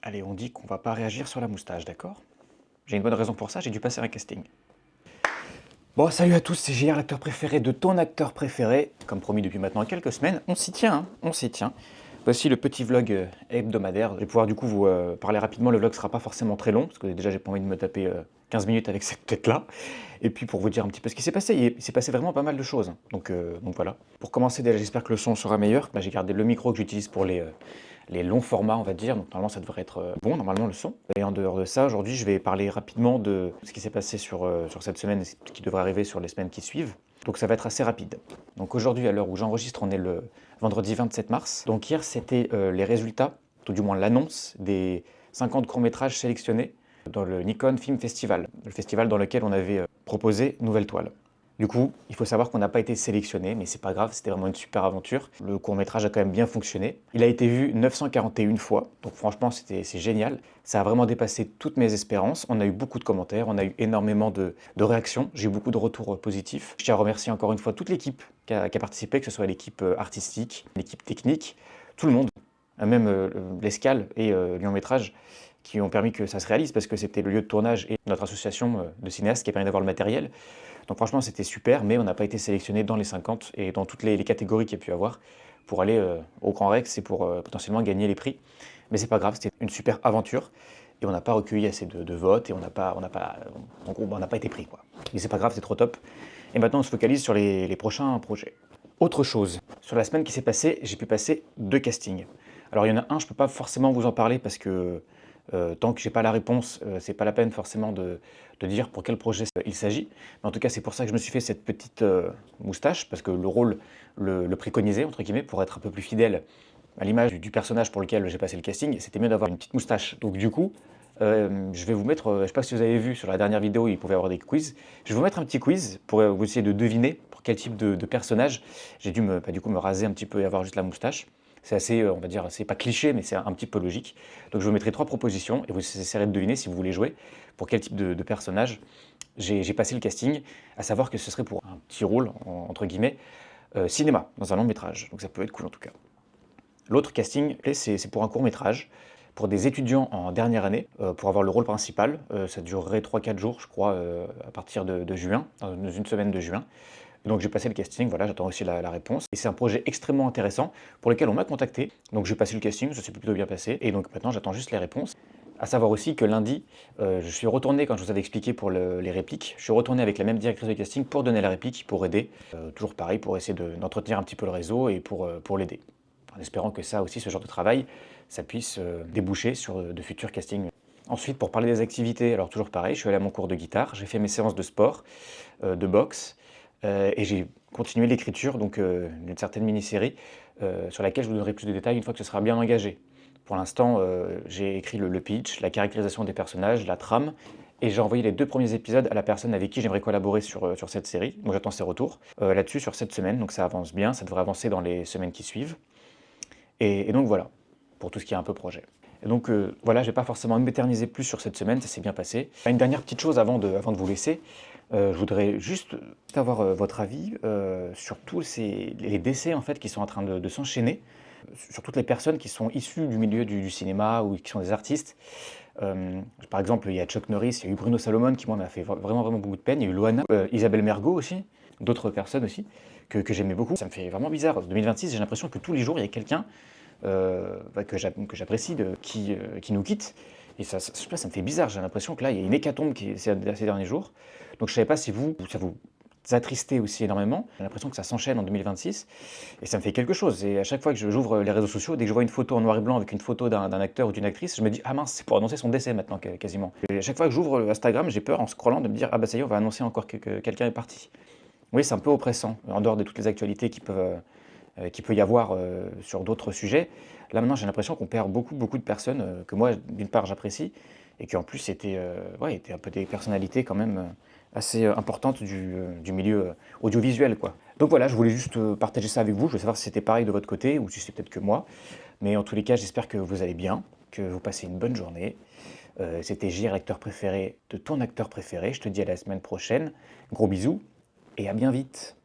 Allez, on dit qu'on va pas réagir sur la moustache, d'accord? J'ai une bonne raison pour ça, j'ai dû passer un casting. Bon, salut à tous, c'est JR, l'acteur préféré de ton acteur préféré. Comme promis depuis maintenant quelques semaines, on s'y tient, on s'y tient. Voici le petit vlog hebdomadaire. Je vais pouvoir du coup vous parler rapidement, le vlog sera pas forcément très long, parce que déjà j'ai pas envie de me taper 15 minutes avec cette tête-là. Et puis pour vous dire un petit peu ce qui s'est passé, il s'est passé vraiment pas mal de choses. Donc voilà. Pour commencer déjà, j'espère que le son sera meilleur. J'ai gardé le micro que j'utilise pour les longs formats, on va dire. Donc normalement, ça devrait être bon, normalement, le son. Et en dehors de ça, aujourd'hui, je vais parler rapidement de ce qui s'est passé sur cette semaine et ce qui devrait arriver sur les semaines qui suivent. Donc ça va être assez rapide. Donc aujourd'hui, à l'heure où j'enregistre, on est le vendredi 27 mars. Donc hier, c'était les résultats, tout du moins l'annonce des 50 courts-métrages sélectionnés dans le Nikon Film Festival, le festival dans lequel on avait proposé Nouvelle Toile. Du coup, il faut savoir qu'on n'a pas été sélectionné, mais c'est pas grave, c'était vraiment une super aventure. Le court-métrage a quand même bien fonctionné. Il a été vu 941 fois, donc franchement, c'est génial. Ça a vraiment dépassé toutes mes espérances. On a eu beaucoup de commentaires, on a eu énormément de réactions. J'ai eu beaucoup de retours positifs. Je tiens à remercier encore une fois toute l'équipe qui a participé, que ce soit l'équipe artistique, l'équipe technique, tout le monde, même l'escale et Lyon Métrage, qui ont permis que ça se réalise, parce que c'était le lieu de tournage et notre association de cinéastes qui a permis d'avoir le matériel. Donc franchement, c'était super, mais on n'a pas été sélectionné dans les 50 et dans toutes les catégories qu'il y a pu avoir pour aller au Grand Rex et pour potentiellement gagner les prix. Mais c'est pas grave, c'était une super aventure et on n'a pas recueilli assez de votes et en gros, on n'a pas été pris, quoi. Mais c'est pas grave, c'est trop top. Et maintenant, on se focalise sur les prochains projets. Autre chose, sur la semaine qui s'est passée, j'ai pu passer 2 castings. Alors il y en a un, je ne peux pas forcément vous en parler parce que tant que j'ai pas la réponse, c'est pas la peine forcément de dire pour quel projet il s'agit. Mais en tout cas, c'est pour ça que je me suis fait cette petite moustache, parce que le rôle le préconisait, entre guillemets, pour être un peu plus fidèle à l'image du personnage pour lequel j'ai passé le casting, c'était mieux d'avoir une petite moustache. Donc du coup, je vais vous mettre, je ne sais pas si vous avez vu sur la dernière vidéo, il pouvait y avoir des quiz. Je vais vous mettre un petit quiz pour vous essayer de deviner pour quel type de personnage. J'ai dû du coup, me raser un petit peu et avoir juste la moustache. C'est assez, on va dire, c'est pas cliché, mais c'est un petit peu logique. Donc je vous mettrai 3 propositions et vous essayerez de deviner si vous voulez jouer pour quel type de personnage j'ai passé le casting, à savoir que ce serait pour un petit rôle, entre guillemets, cinéma, dans un long métrage. Donc ça peut être cool en tout cas. L'autre casting, c'est pour un court métrage, pour des étudiants en dernière année, pour avoir le rôle principal. Ça durerait 3-4 jours, je crois, à partir de juin, dans une semaine de juin. Donc j'ai passé le casting, voilà, j'attends aussi la réponse. Et c'est un projet extrêmement intéressant pour lequel on m'a contacté. Donc j'ai passé le casting, ça s'est plutôt bien passé. Et donc maintenant j'attends juste les réponses. À savoir aussi que lundi, je suis retourné, quand je vous avais expliqué pour les répliques, je suis retourné avec la même directrice de casting pour donner la réplique, pour aider. Toujours pareil, pour essayer d'entretenir un petit peu le réseau et pour l'aider. En espérant que ça aussi, ce genre de travail, ça puisse déboucher sur de futurs castings. Ensuite, pour parler des activités, alors toujours pareil, je suis allé à mon cours de guitare, j'ai fait mes séances de sport, de boxe, et j'ai continué l'écriture donc d'une certaine mini-série sur laquelle je vous donnerai plus de détails une fois que ce sera bien engagé. Pour l'instant, j'ai écrit le pitch, la caractérisation des personnages, la trame, et j'ai envoyé les 2 premiers épisodes à la personne avec qui j'aimerais collaborer sur cette série. Donc j'attends ses retours là-dessus sur cette semaine, donc ça avance bien, ça devrait avancer dans les semaines qui suivent. Et donc voilà, pour tout ce qui est un peu projet. Et donc voilà, je ne vais pas forcément m'éterniser plus sur cette semaine, ça s'est bien passé. Une dernière petite chose avant de vous laisser, je voudrais juste avoir votre avis sur tous les décès en fait qui sont en train de s'enchaîner, sur toutes les personnes qui sont issues du milieu du cinéma ou qui sont des artistes. Par exemple, il y a Chuck Norris, il y a eu Bruno Salomon qui moi m'a fait vraiment beaucoup de peine, il y a eu Loana, Isabelle Mergo aussi, d'autres personnes aussi que j'aimais beaucoup. Ça me fait vraiment bizarre. En 2026, j'ai l'impression que tous les jours il y a quelqu'un que j'apprécie qui nous quitte. Et ça me fait bizarre, j'ai l'impression que là, il y a une hécatombe ces derniers jours. Donc je ne savais pas si ça vous attristait aussi énormément. J'ai l'impression que ça s'enchaîne en 2026 et ça me fait quelque chose. Et à chaque fois que j'ouvre les réseaux sociaux, dès que je vois une photo en noir et blanc avec une photo d'un acteur ou d'une actrice, je me dis ah mince, c'est pour annoncer son décès maintenant quasiment. Et à chaque fois que j'ouvre Instagram, j'ai peur en scrollant de me dire ah bah ça y est, on va annoncer encore que quelqu'un est parti. Oui, c'est un peu oppressant, en dehors de toutes les actualités qu'il peut y avoir sur d'autres sujets. Là maintenant, j'ai l'impression qu'on perd beaucoup de personnes que moi, d'une part, j'apprécie, et qui en plus étaient un peu des personnalités quand même assez importantes du milieu audiovisuel, quoi. Donc voilà, je voulais juste partager ça avec vous. Je voulais savoir si c'était pareil de votre côté ou si c'est peut-être que moi. Mais en tous les cas, j'espère que vous allez bien, que vous passez une bonne journée. C'était JR, l'acteur préféré de ton acteur préféré. Je te dis à la semaine prochaine. Gros bisous et à bien vite.